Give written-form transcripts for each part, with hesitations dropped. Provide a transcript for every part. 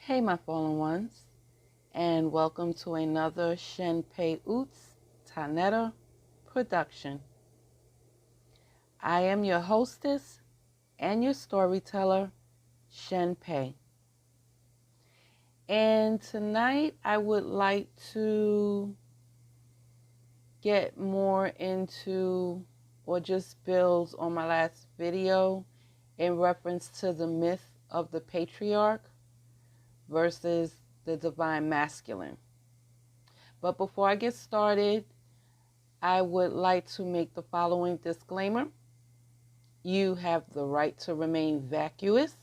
Hey my fallen ones, and welcome to another Shen Pe Uts Taa-Neter production. I am your hostess and your storyteller, Shen Pe. And tonight I would like to get more into or just build on my last video in reference to the myth of the patriarch versus the divine masculine. But before I get started, I would like to make the following disclaimer. You have the right to remain vacuous.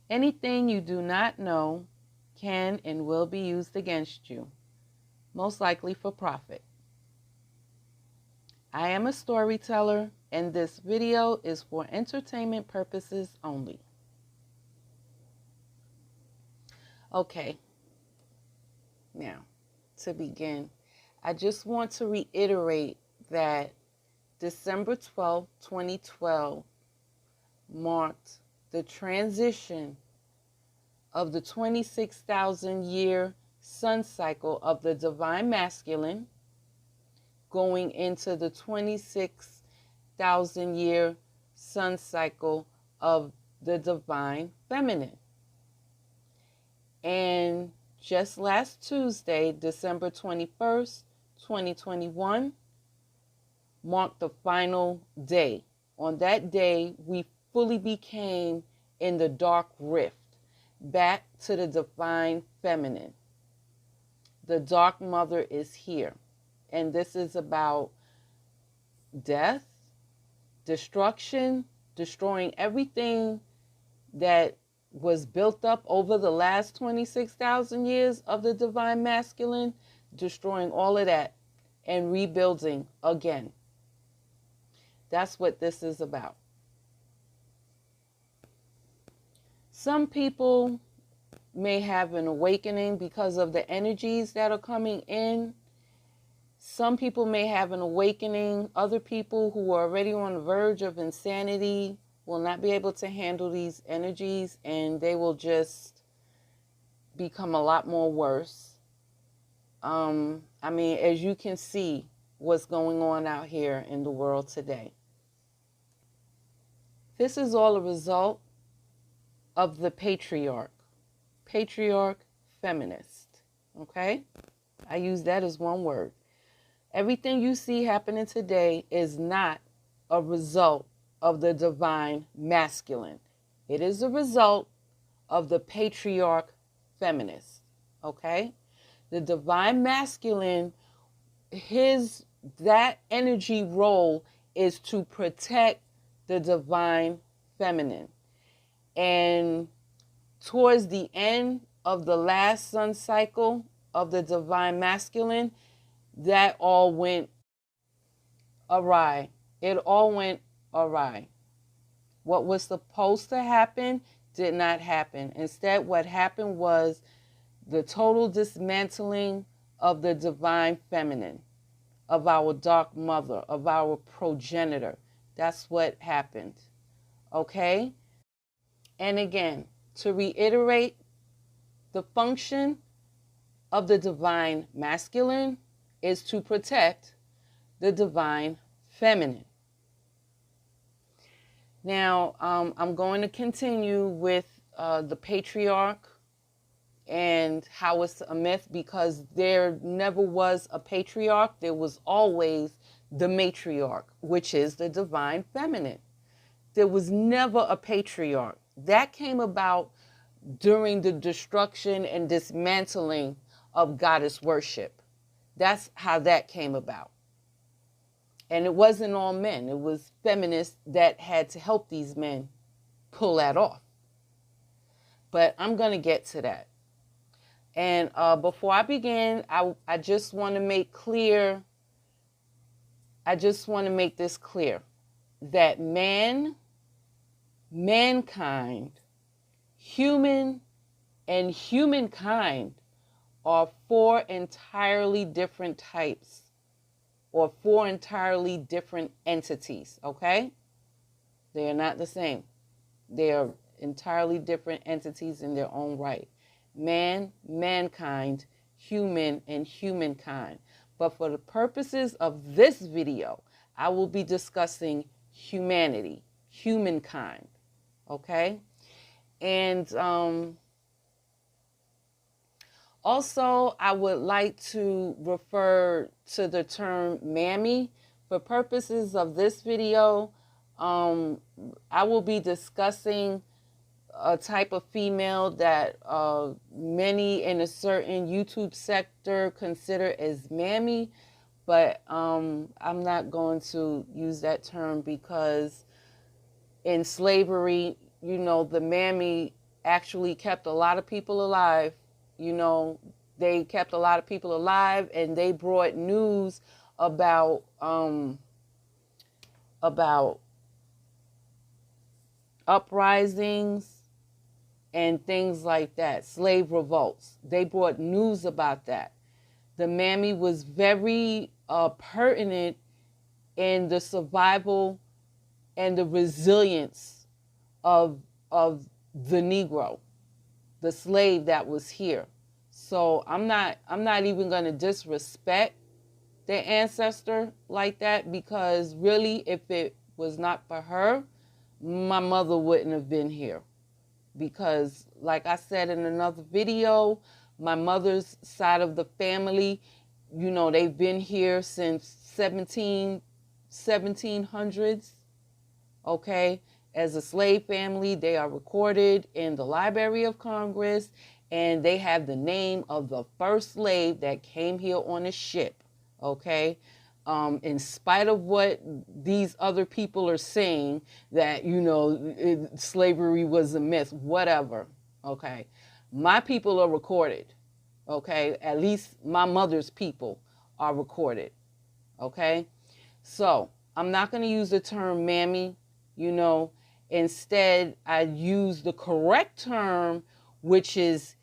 Anything you do not know can and will be used against you, most likely for profit. I am a storyteller, and this video is for entertainment purposes only. Okay, now to begin, I just want to reiterate that December 12, 2012 marked the transition of the 26,000-year sun cycle of the divine masculine going into the 26,000-year sun cycle of the divine feminine. And just last Tuesday, December 21st, 2021, marked the final day. On that day, we fully became in the dark rift, back to the divine feminine. The dark mother is here. And this is about death, destruction, destroying everything that was built up over the last 26,000 years of the divine masculine, destroying all of that and rebuilding again. That's what this is about. Some people may have an awakening because of the energies that are coming in. Some people may have an awakening. Other people who are already on the verge of insanity will not be able to handle these energies, and they will just become a lot more worse. I mean, as you can see what's going on out here in the world today. This is all a result of the patriarch feminist, okay? I use that as one word. Everything you see happening today is not a result of the divine masculine. It is a result of the patriarch feminist, okay? The divine masculine, that energy role is to protect the divine feminine. And towards the end of the last sun cycle of the divine masculine, that all went awry. It all went awry. What was supposed to happen did not happen. Instead, what happened was the total dismantling of the divine feminine, of our dark mother, of our progenitor. That's what happened. Okay? And again, to reiterate, the function of the divine masculine is to protect the divine feminine. Now, I'm going to continue with the patriarch and how it's a myth, because there never was a patriarch. There was always the matriarch, which is the divine feminine. There was never a patriarch. That came about during the destruction and dismantling of goddess worship. That's how that came about. And it wasn't all men. It was feminists that had to help these men pull that off. But I'm going to get to that. And before I begin, I just want to make clear, this clear, that mankind, human, and humankind are four entirely different types, or four entirely different entities, okay? They are not the same. They are entirely different entities in their own right. Man, mankind, human, and humankind. But for the purposes of this video, I will be discussing humanity, humankind, okay? And also, I would like to refer to the term mammy. For purposes of this video, I will be discussing a type of female that many in a certain YouTube sector consider as mammy, but I'm not going to use that term because in slavery, you know, the mammy actually kept a lot of people alive. You know, they kept a lot of people alive, and they brought news about uprisings and things like that, slave revolts. They brought news about that. The mammy was very pertinent in the survival and the resilience of the Negro, the slave that was here. So I'm not even going to disrespect their ancestor like that, because really, if it was not for her, my mother wouldn't have been here. Because like I said in another video, my mother's side of the family, you know, they've been here since 1700s, okay? As a slave family, they are recorded in the Library of Congress, and they have the name of the first slave that came here on a ship, okay? In spite of what these other people are saying, that, you know, slavery was a myth, whatever, okay? My people are recorded, okay? At least my mother's people are recorded, okay? So I'm not going to use the term mammy, you know. Instead, I use the correct term, which is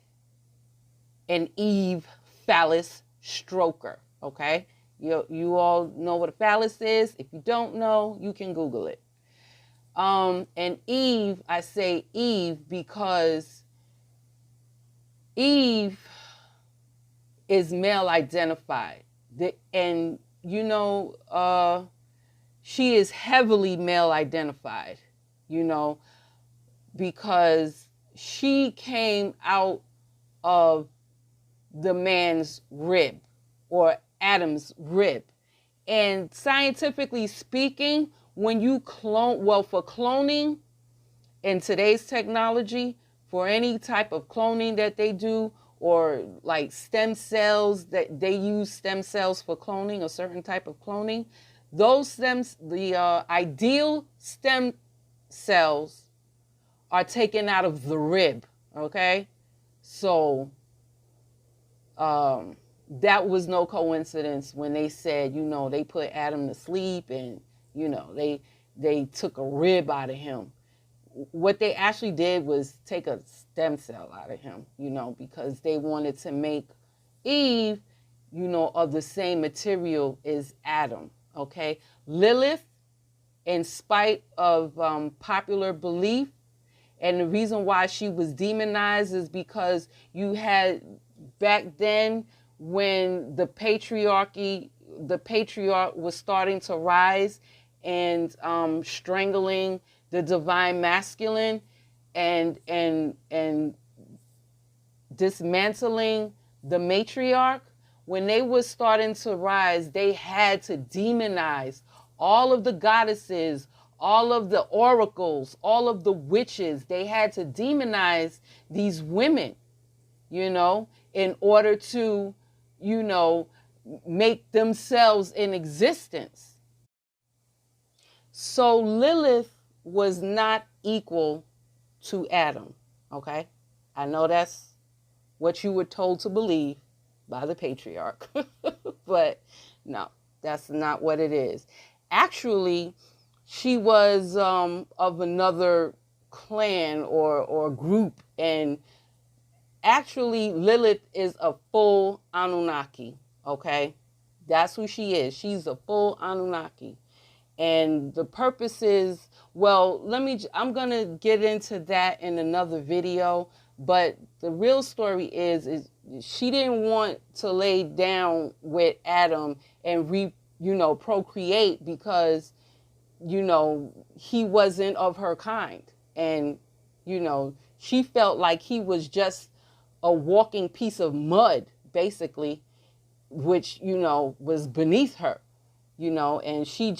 an Eve phallus stroker, okay? You all know what a phallus is. If you don't know, you can Google it. And Eve, I say Eve because Eve is male identified. And, you know, she is heavily male identified, you know, because she came out of the man's rib, or Adam's rib. And scientifically speaking, when you clone, well, for cloning in today's technology, for any type of cloning that they do, or like stem cells, that they use stem cells for cloning, a certain type of cloning, those stems, the ideal stem cells are taken out of the rib, okay? So that was no coincidence when they said, you know, they put Adam to sleep and, you know, they took a rib out of him. What they actually did was take a stem cell out of him, you know, because they wanted to make Eve, you know, of the same material as Adam, okay? Lilith, in spite of popular belief, and the reason why she was demonized is because you had back then, when the patriarch was starting to rise and strangling the divine masculine and dismantling the matriarch, when they were starting to rise, they had to demonize all of the goddesses, all of the oracles, all of the witches. They had to demonize these women, you know, in order to, you know, make themselves in existence. So Lilith was not equal to Adam, okay? I know that's what you were told to believe by the patriarch, but no, that's not what it is. Actually, she was of another clan or group, and actually Lilith is a full Anunnaki, okay? That's who she is. She's a full Anunnaki. And the purpose is, well, I'm going to get into that in another video. But the real story is she didn't want to lay down with Adam and procreate because, he wasn't of her kind. And, she felt like he was just a walking piece of mud, basically, which, was beneath her, and she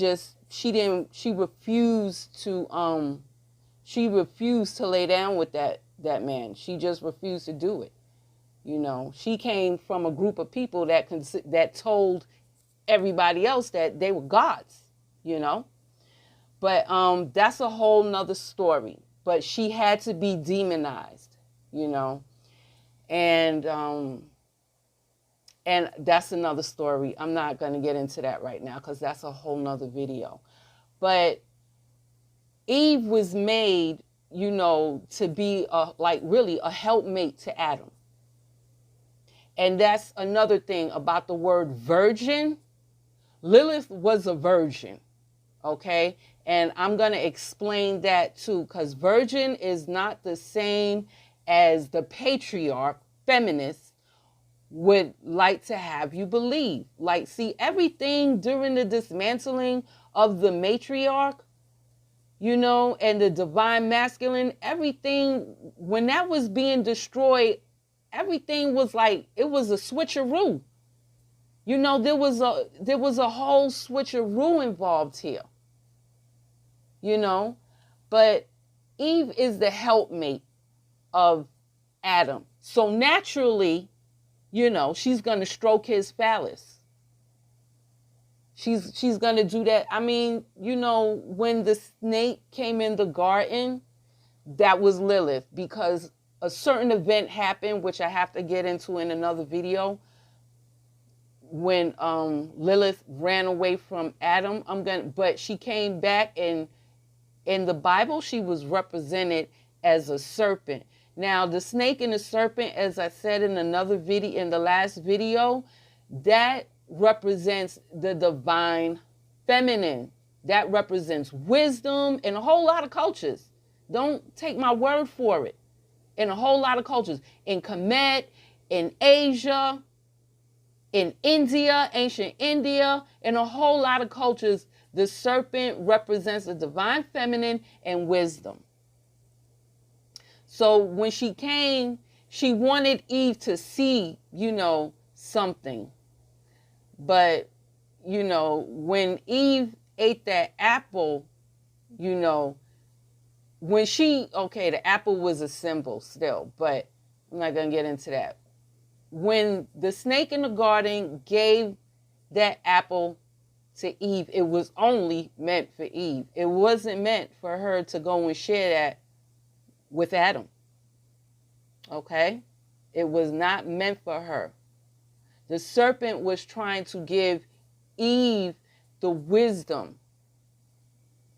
refused to lay down with that man. She just refused to do it. She came from a group of people that told everybody else that they were gods, But that's a whole nother story. But she had to be demonized, and that's another story. I'm not going to get into that right now because that's a whole nother video. But Eve was made, to be really a helpmate to Adam. And that's another thing about the word virgin. Lilith was a virgin, okay? And I'm going to explain that too, because virgin is not the same as the patriarch, feminist, would like to have you believe. Like, see, everything during the dismantling of the matriarch, and the divine masculine, everything, when that was being destroyed, everything was like, it was a switcheroo. There was a whole switcheroo involved here. But Eve is the helpmate of Adam. So naturally, she's going to stroke his phallus. She's going to do that. I mean, when the snake came in the garden, that was Lilith, because a certain event happened, which I have to get into in another video. When Lilith ran away from Adam, but she came back, and in the Bible, she was represented as a serpent. Now, the snake and the serpent, as I said in another video, in the last video, that represents the divine feminine. That represents wisdom in a whole lot of cultures. Don't take my word for it. In a whole lot of cultures. In Kemet, in Asia, in India, ancient India, in a whole lot of cultures, the serpent represents the divine feminine and wisdom. So when she came, she wanted Eve to see, something. But, when Eve ate that apple, the apple was a symbol still, but I'm not going to get into that. When the snake in the garden gave that apple to Eve, it was only meant for Eve. It wasn't meant for her to go and share that with Adam. Okay? It was not meant for her. The serpent was trying to give Eve the wisdom.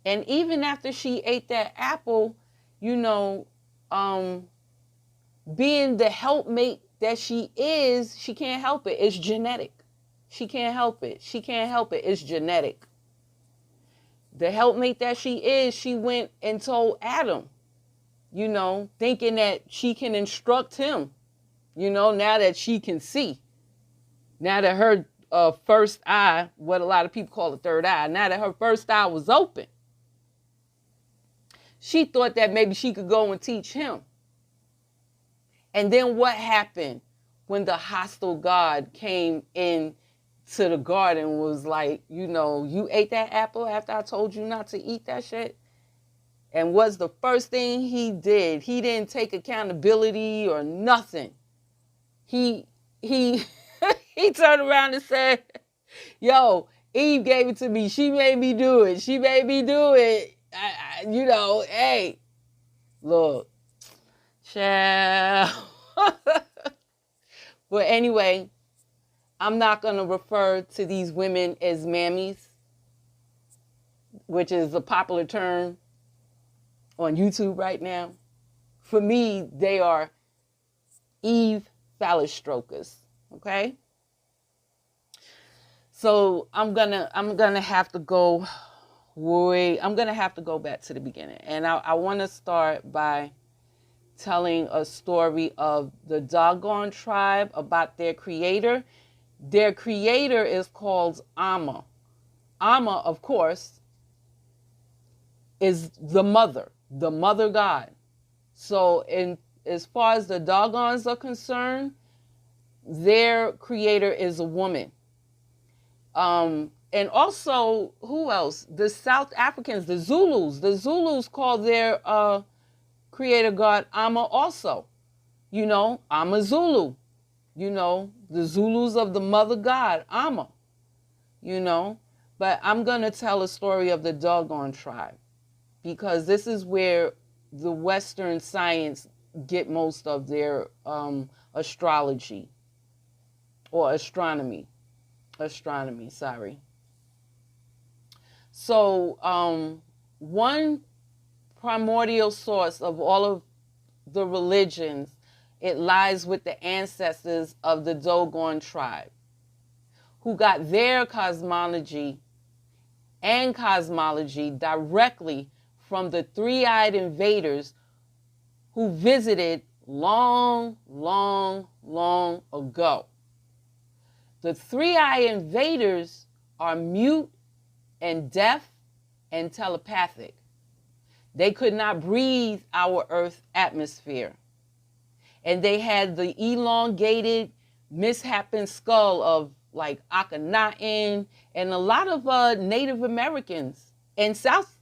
And even after she ate that apple, being the helpmate that she is, she can't help it. It's genetic. She can't help it. She can't help it. It's genetic. The helpmate that she is, she went and told Adam, thinking that she can instruct him, now that she can see. Now that her first eye, what a lot of people call the third eye, now that her first eye was open, she thought that maybe she could go and teach him. And then what happened when the hostile God came in to the garden, was like, you ate that apple after I told you not to eat that shit? And what's the first thing he did? He didn't take accountability or nothing. He he turned around and said, yo, Eve gave it to me. She made me do it. She made me do it. Hey, look, child. But anyway, I'm not going to refer to these women as mammies, which is a popular term on YouTube right now. For me, they are Eve phallus strokers. Okay? So I'm gonna have to go Wait, I'm going to have to go back to the beginning. And I want to start by telling a story of the Doggone Tribe, about their creator. Their creator is called Amma. Amma, of course, is the mother God. So as far as the Dogons are concerned, their creator is a woman. And also, who else? The South Africans, the Zulus. The Zulus call their creator god Amma also. You know, Amma Zulu. You know, the Zulus of the mother god, Amma. You know, but I'm going to tell a story of the Doggone Tribe, because this is where the Western science get most of their astrology or astronomy. Astronomy, sorry. So one primordial source of all of the religions, it lies with the ancestors of the Dogon tribe, who got their cosmology and cosmology directly from the three-eyed invaders who visited long, long, long ago. The three-eyed invaders are mute and deaf and telepathic. They could not breathe our Earth atmosphere. And they had the elongated, misshapen skull of like Akhenaten and a lot of Native Americans and South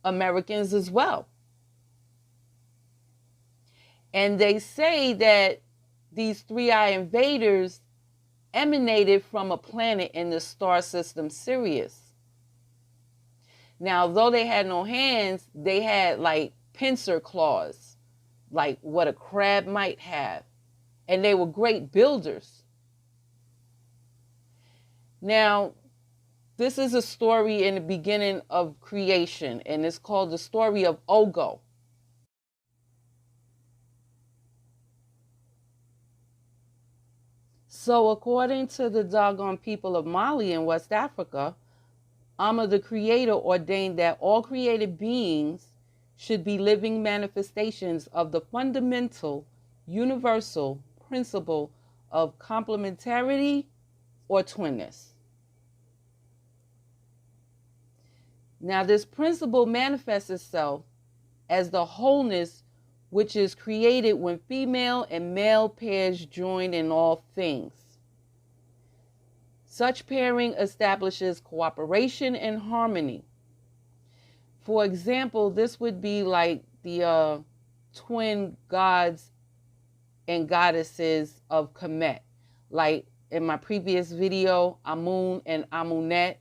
Americans as well. And they say that these three-eyed invaders emanated from a planet in the star system Sirius. Now, though they had no hands, they had like pincer claws, like what a crab might have. And they were great builders. Now, this is a story in the beginning of creation, and it's called the story of Ogo. So according to the Dogon people of Mali in West Africa, Amma the Creator ordained that all created beings should be living manifestations of the fundamental, universal principle of complementarity or twinness. Now, this principle manifests itself as the wholeness which is created when female and male pairs join in all things. Such pairing establishes cooperation and harmony. For example, this would be like the twin gods and goddesses of Kemet. Like in my previous video, Amun and Amunet.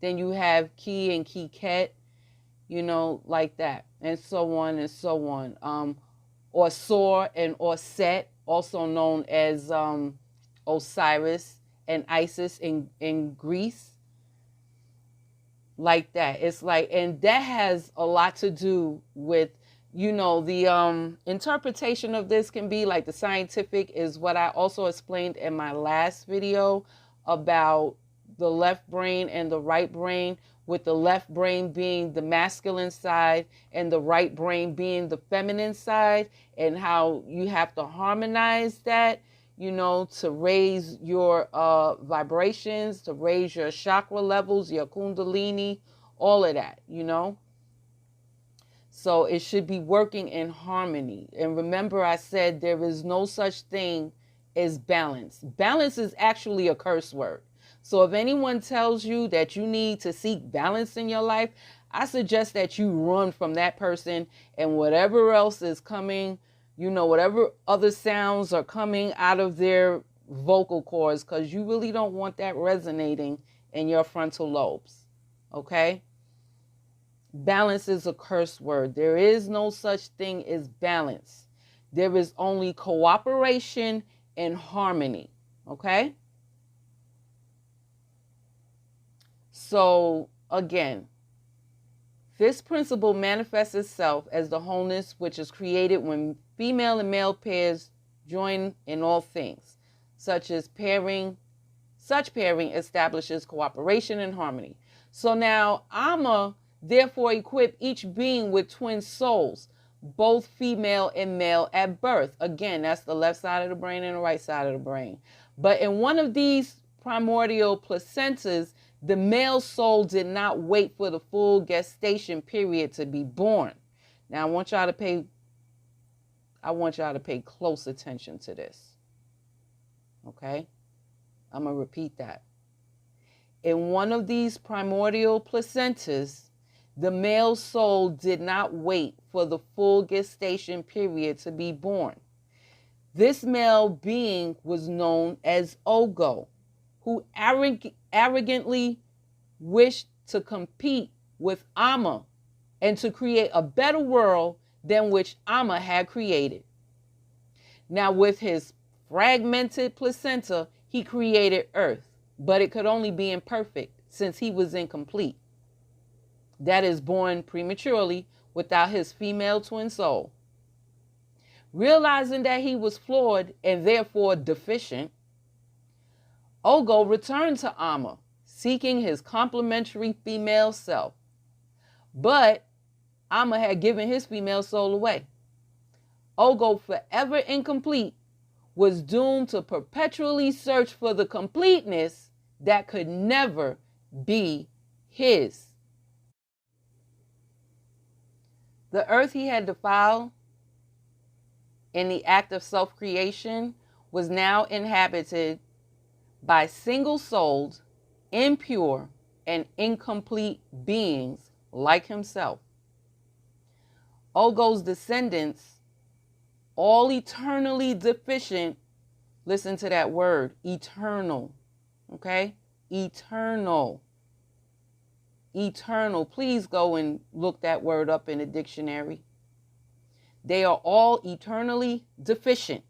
Then you have Ki and Kiket, you know, like that. And so on and so on. Osor and Orset, also known as Osiris and Isis in Greece. Like that. It's like, and that has a lot to do with, you know, the interpretation of this can be like the scientific is what I also explained in my last video about the left brain and the right brain, with the left brain being the masculine side and the right brain being the feminine side, and how you have to harmonize that, you know, to raise your vibrations, to raise your chakra levels, your kundalini, all of that, you know. So it should be working in harmony. And remember, I said there is no such thing as balance. Balance is actually a curse word. So if anyone tells you that you need to seek balance in your life, I suggest that you run from that person, and whatever else is coming, you know, whatever other sounds are coming out of their vocal cords, because you really don't want that resonating in your frontal lobes. Okay? Balance is a curse word. There is no such thing as balance. There is only cooperation and harmony. Okay? So again, this principle manifests itself as the wholeness which is created when female and male pairs join in all things, such pairing establishes cooperation and harmony. So now Amma therefore equip each being with twin souls, both female and male at birth. Again, that's the left side of the brain and the right side of the brain. But in one of these primordial placentas, the male soul did not wait for the full gestation period to be born. Now I want y'all to pay close attention to this. Okay? I'm going to repeat that. In one of these primordial placentas, the male soul did not wait for the full gestation period to be born. This male being was known as Ogo, who arrogantly wished to compete with Amma and to create a better world than which Amma had created. Now, with his fragmented placenta, he created Earth, but it could only be imperfect since he was incomplete. That is, born prematurely without his female twin soul. Realizing that he was flawed and therefore deficient, Ogo returned to Amma, seeking his complementary female self. But Amma had given his female soul away. Ogo, forever incomplete, was doomed to perpetually search for the completeness that could never be his. The earth he had defiled in the act of self-creation was now inhabited by single-souled, impure, and incomplete beings like himself. Ogo's descendants, all eternally deficient, listen to that word, eternal, okay? Eternal. Eternal. Please go and look that word up in the dictionary. They are all eternally deficient,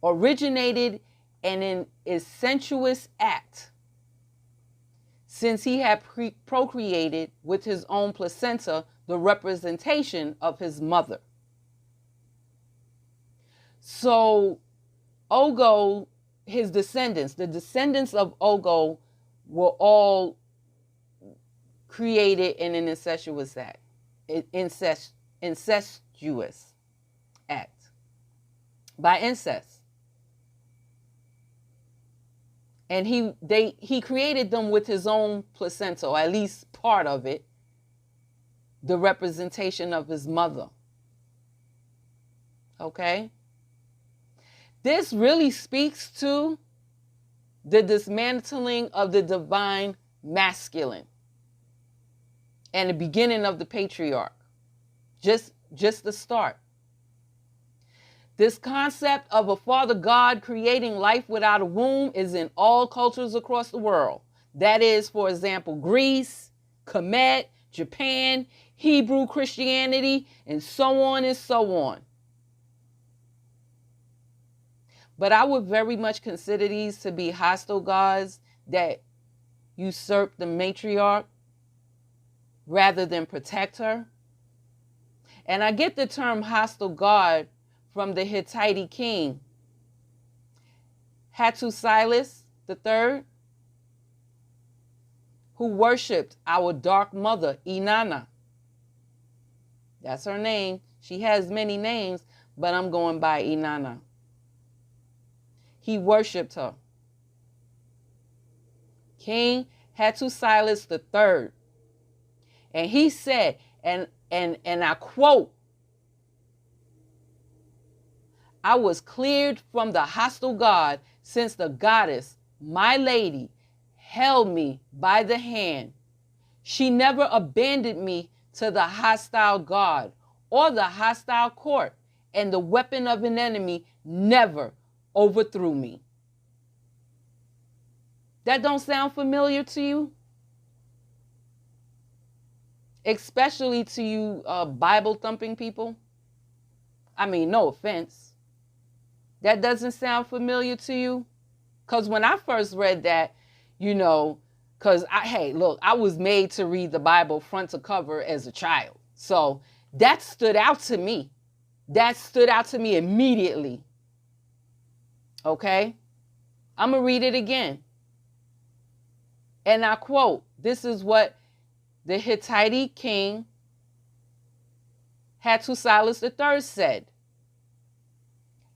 originated in an incestuous act, since he had procreated with his own placenta, the representation of his mother. So Ogo, his descendants, the descendants of Ogo were all created in an incestuous act, incestuous act, by incest. And he created them with his own placenta, or at least part of it, the representation of his mother. Okay? This really speaks to the dismantling of the divine masculine and the beginning of the patriarch. Just the start. This concept of a father God creating life without a womb is in all cultures across the world. That is, for example, Greece, Kemet, Japan, Hebrew Christianity, and so on and so on. But I would very much consider these to be hostile gods that usurp the matriarch rather than protect her. And I get the term hostile god from the Hittite king Hattusilus III, who worshipped our dark mother, Inanna. That's her name. She has many names, but I'm going by Inanna. He worshipped her. King Hattusilus III. And he said, and I quote, "I was cleared from the hostile god since the goddess, my lady, held me by the hand. She never abandoned me to the hostile god or the hostile court, and the weapon of an enemy never overthrew me." That don't sound familiar to you? Especially to you Bible thumping people? I mean, no offense. That doesn't sound familiar to you? Because when I first read that, because I was made to read the Bible front to cover as a child. So that stood out to me. That stood out to me immediately. Okay? I'm going to read it again. And I quote, This is what the Hittite king Hattusilus III said.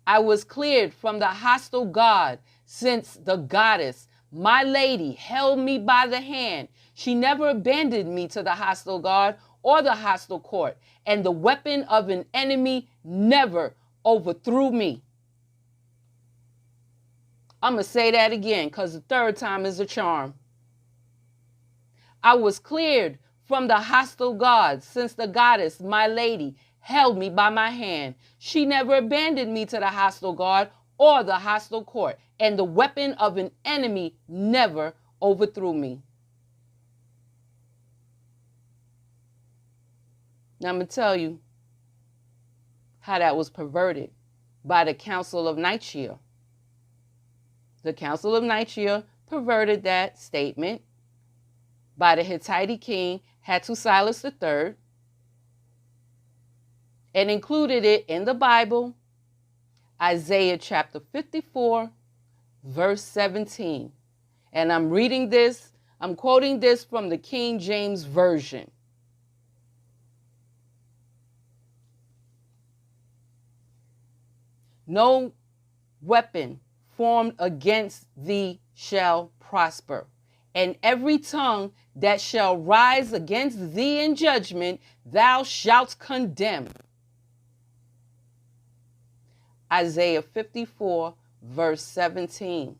I was cleared from the hostile god, since the goddess, my lady, held me by the hand. She never abandoned me to the hostile god or the hostile court, and the weapon of an enemy never overthrew me. I'm going to say that again, because the third time is a charm. I was cleared from the hostile god, since the goddess, my lady, held me by my hand. She never abandoned me to the hostile god or the hostile court, and the weapon of an enemy never overthrew me. Now I'm going to tell you how that was perverted by the Council of Nicaea. The Council of Nicaea perverted that statement by the Hittite king Hattusilus III and included it in the Bible, Isaiah chapter 54, verse 17. And I'm quoting this from the King James Version. No weapon formed against thee shall prosper, and every tongue that shall rise against thee in judgment thou shalt condemn. Isaiah 54, verse 17.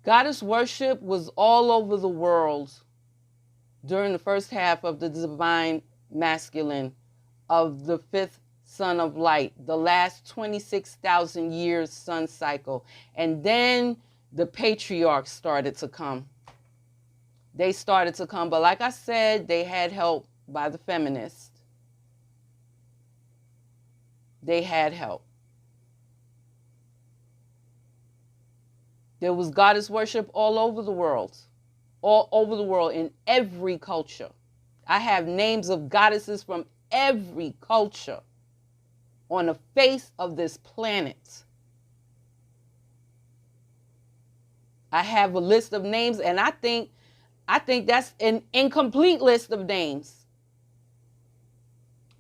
Goddess worship was all over the world during the first half of the divine masculine of the fifth sun of light, the last 26,000 years sun cycle. And then the patriarchs started to come. They started to come, but like I said, they had help by the feminists. They had help. There was goddess worship all over the world. All over the world, in every culture. I have names of goddesses from every culture on the face of this planet. I have a list of names, and I think that's an incomplete list of names.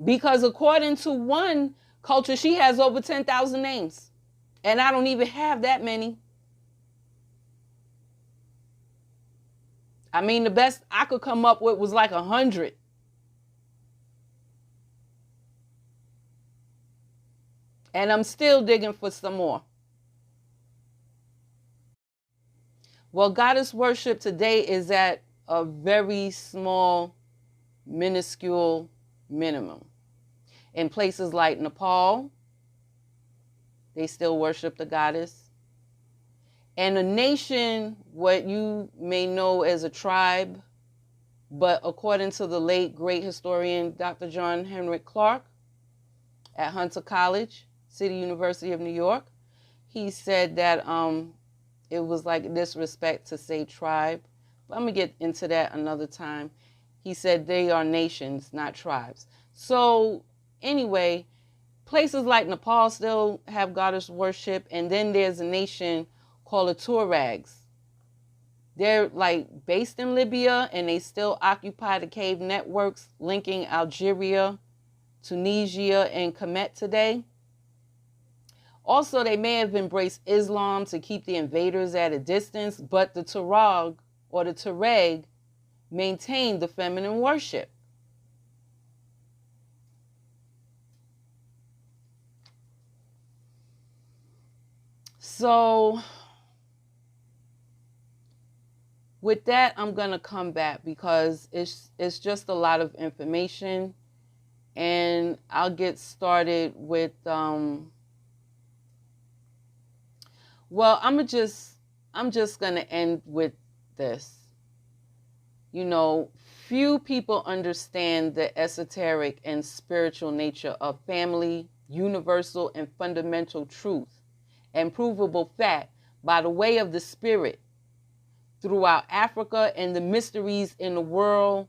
Because according to one culture, she has over 10,000 names. And I don't even have that many. I mean, the best I could come up with was like 100. And I'm still digging for some more. Well, goddess worship today is at a very small, minuscule minimum. In places like Nepal, they still worship the goddess. And a nation, what you may know as a tribe, but according to the late great historian Dr. John Henrik Clarke at Hunter College, City University of New York, he said that it was like disrespect to say tribe. But I'm going to get into that another time. He said they are nations, not tribes. So anyway, places like Nepal still have goddess worship. And then there's a nation called the Tuaregs. They're like based in Libya, and they still occupy the cave networks linking Algeria, Tunisia, and Kemet today. Also, they may have embraced Islam to keep the invaders at a distance, but the Tuareg or the Tuareg maintained the feminine worship. So with that, I'm going to come back because it's just a lot of information, and I'll get started with well, I'm just going to end with this. You know, few people understand the esoteric and spiritual nature of family, universal and fundamental truth, and provable fact by the way of the spirit throughout Africa, and the mysteries in the world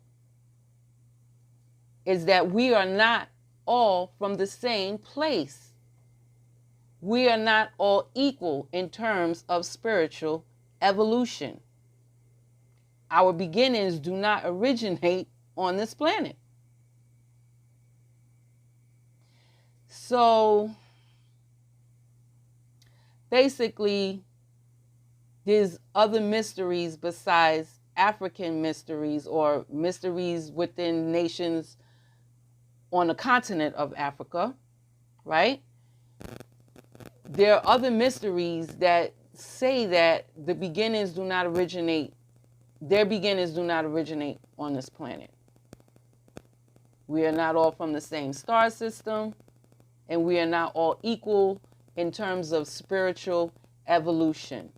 is that we are not all from the same place. We are not all equal in terms of spiritual evolution. Our beginnings do not originate on this planet. So basically, there's other mysteries besides African mysteries or mysteries within nations on the continent of Africa, right? There are other mysteries that say that the beginnings do not originate, their beginnings do not originate on this planet. We are not all from the same star system, and we are not all equal in terms of spiritual evolution.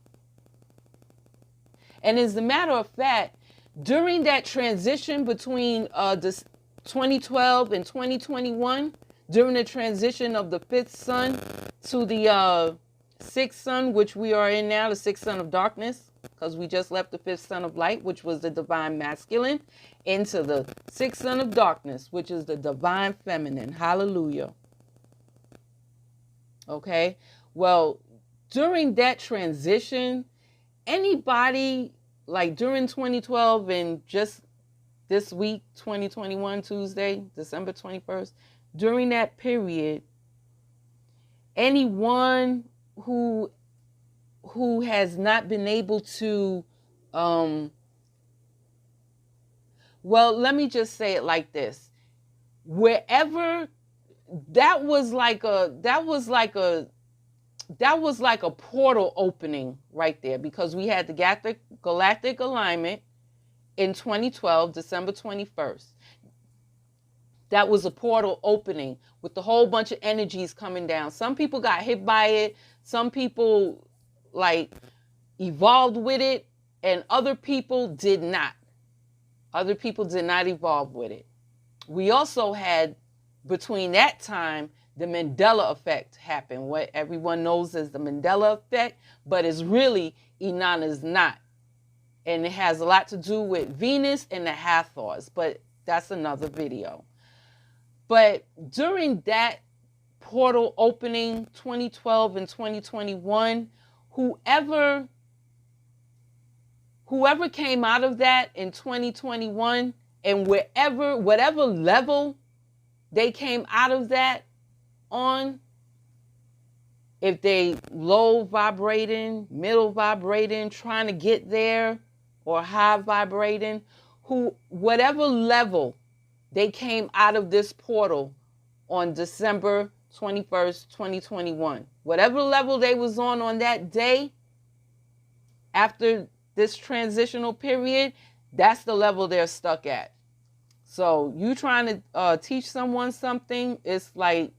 And as a matter of fact, during that transition between 2012 and 2021, during the transition of the fifth sun to the sixth sun, which we are in now, the sixth sun of darkness, because we just left the fifth sun of light, which was the divine masculine, into the sixth sun of darkness, which is the divine feminine. Hallelujah. Okay, well, during that transition, anybody, like during 2012 and just this week, 2021, Tuesday, December 21st, during that period, anyone who has not been able to, well, let me just say it like this. Wherever, that was like a portal opening right there, because we had the galactic alignment in 2012, December 21st. That was a portal opening with a whole bunch of energies coming down. Some people got hit by it. Some people like evolved with it, and other people did not. Other people did not evolve with it. We also had, between that time, the Mandela Effect happened, what everyone knows as the Mandela Effect, but it's really Inanna's Knot. And it has a lot to do with Venus and the Hathors, but that's another video. But during that portal opening, 2012 and 2021, whoever came out of that in 2021, and whatever level they came out of that on, if they low vibrating, middle vibrating, trying to get there, or high vibrating, whatever level they came out of this portal on December 21st, 2021, whatever level they was on that day after this transitional period, that's the level they're stuck at. So you trying to teach someone something, it's like,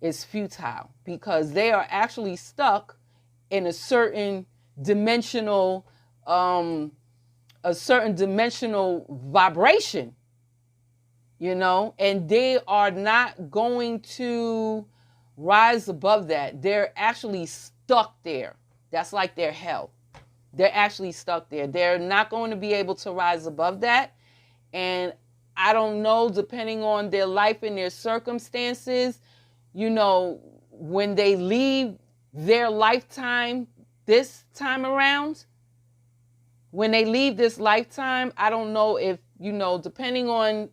it's futile, because they are actually stuck in a certain dimensional vibration, and they are not going to rise above that. They're actually stuck there. That's like their hell. They're actually stuck there. They're not going to be able to rise above that. And I don't know, depending on their life and their circumstances, when they leave their lifetime this time around, when they leave this lifetime, I don't know if, depending on,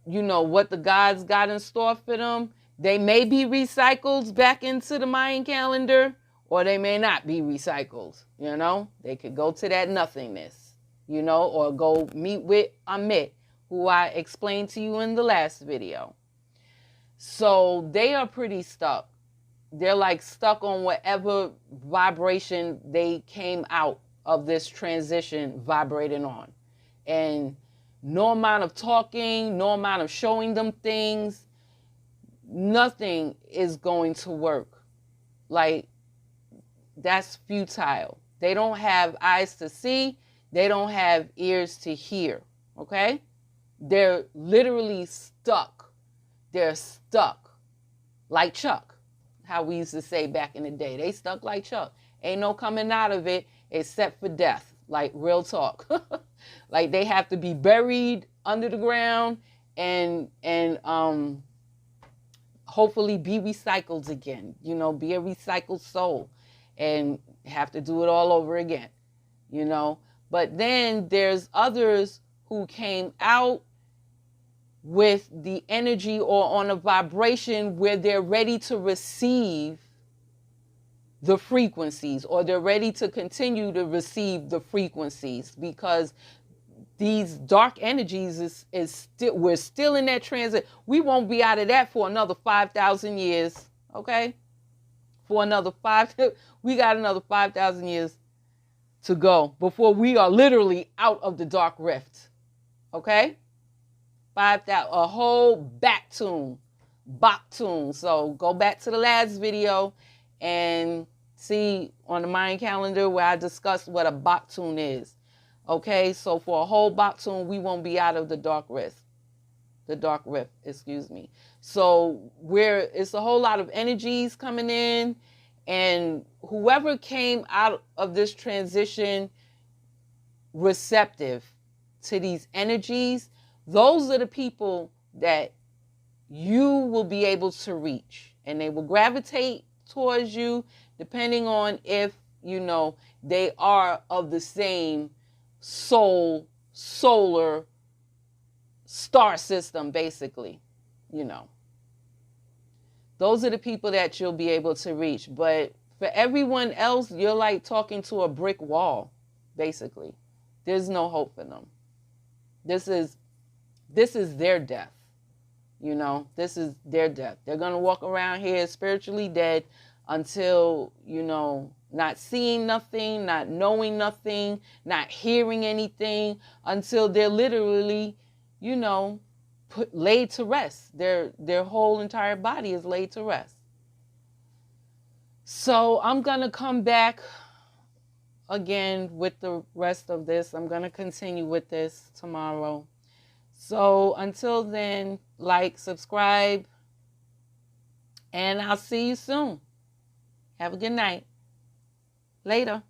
what the gods got in store for them, they may be recycled back into the Mayan calendar, or they may not be recycled, They could go to that nothingness, or go meet with Amit, who I explained to you in the last video. So they are pretty stuck. They're like stuck on whatever vibration they came out of this transition vibrating on. And no amount of talking, no amount of showing them things, nothing is going to work. Like, that's futile. They don't have eyes to see. They don't have ears to hear. Okay? They're literally stuck. They're stuck like Chuck. How we used to say back in the day. They stuck like Chuck. Ain't no coming out of it except for death. Like, real talk. Like, they have to be buried under the ground and hopefully be recycled again, you know, be a recycled soul and have to do it all over again, you know. But then there's others who came out with the energy or on a vibration where they're ready to receive the frequencies, or they're ready to continue to receive the frequencies, because these dark energies is still, we're still in that transit. We won't be out of that for another 5,000 years, okay? For another we got another 5,000 years to go before we are literally out of the dark rift, okay? 5,000, a whole back tune. So go back to the last video and see on the Mayan calendar where I discussed what a Baktun is. Okay, so for a whole Baktun, we won't be out of the dark rift. Excuse me. So it's a whole lot of energies coming in, and whoever came out of this transition receptive to these energies, those are the people that you will be able to reach, and they will gravitate towards you depending on if, you know, they are of the same solar star system, basically, you know. Those are the people that you'll be able to reach. But for everyone else, you're like talking to a brick wall, basically. There's no hope for them. This is their death. You know, this is their death. They're going to walk around here spiritually dead until, you know, not seeing nothing, not knowing nothing, not hearing anything, until they're literally, you know, laid to rest. Their whole entire body is laid to rest. So I'm going to come back again with the rest of this. I'm going to continue with this tomorrow. So until then, like, subscribe, and I'll see you soon. Have a good night. Later.